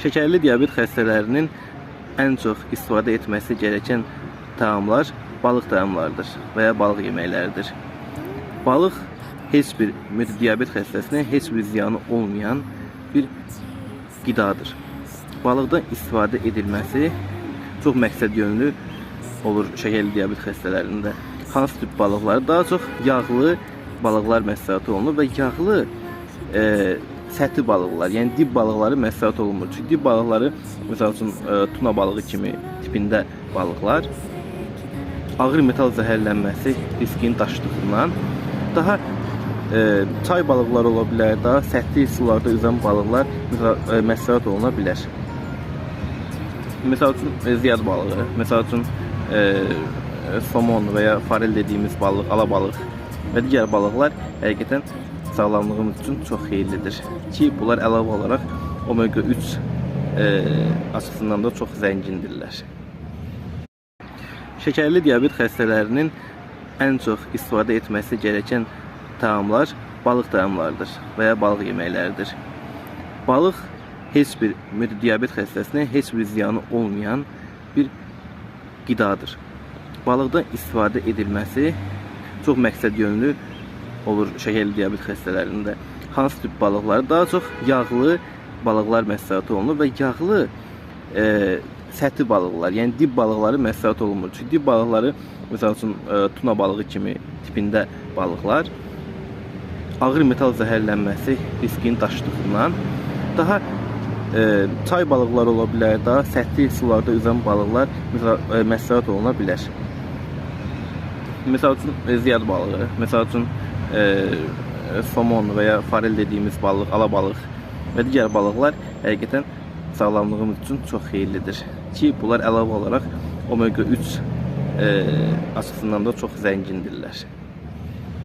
Şəkərli diabet xəstələrinin ən çox istifadə etməsi gerəkən təamlar balıq təamlarıdır və ya balıq yeməkləridir. Balıq heç bir diabet xəstəsinə heç bir ziyanı olmayan bir qidadır. Balıqdan istifadə edilməsi çox məqsədyönlü olur şəkərli diabet xəstələrində. Hansı tip balıqları? Daha çox yağlı balıqlar məsləhət olunur və yağlı səthi balıqlar, yəni dib balıqları məsləhət olunmur. Çünki dib balıqları, məsəl üçün tuna balığı kimi tipində balıqlar ağır metal zəhərlənməsi riskini daşıdığından daha çay balıqları ola bilər, daha səthi sularda üzən balıqlar məsləhət oluna bilər. Məsəl üçün ziyad balığı, məsəl üçün somon və ya farel dediyimiz balıq, alabalıq və digər balıqlar həqiqətən sağlamlığımız üçün çox xeyirlidir ki, bunlar əlavə olaraq omega 3 açısından da çox zəngindirlər. Şəkərli diabet xəstələrinin ən çox istifadə etməsi gerəkən təamlar balıq təamlarıdır və ya balıq yeməkləridir. Balıq heç bir diabet xəstəsinə heç bir ziyanı olmayan bir qidadır. Balıqdan istifadə edilməsi çox məqsədyönlü olur şəkərli diabet xəstələrində. Hansı tip balıqları? Daha çox yağlı balıqlar məsləhət olunur və yağlı səthi balıqlar, yəni dib balıqları məsləhət olunmur. Çünki dib balıqları, məsəl üçün tuna balığı kimi tipində balıqlar ağır metal zəhərlənməsi riskini daşıdığından daha çay balıqları ola bilər, daha səthi sularda üzən balıqlar məsləhət oluna bilər. Məsəl üçün ziyad balığı, məsəl üçün somon və ya farel dediyimiz balıq, alabalıq və digər balıqlar həqiqətən sağlamlığımız üçün çox xeyirlidir ki, bunlar əlavə olaraq omega 3 açısından da çox zəngindirlər.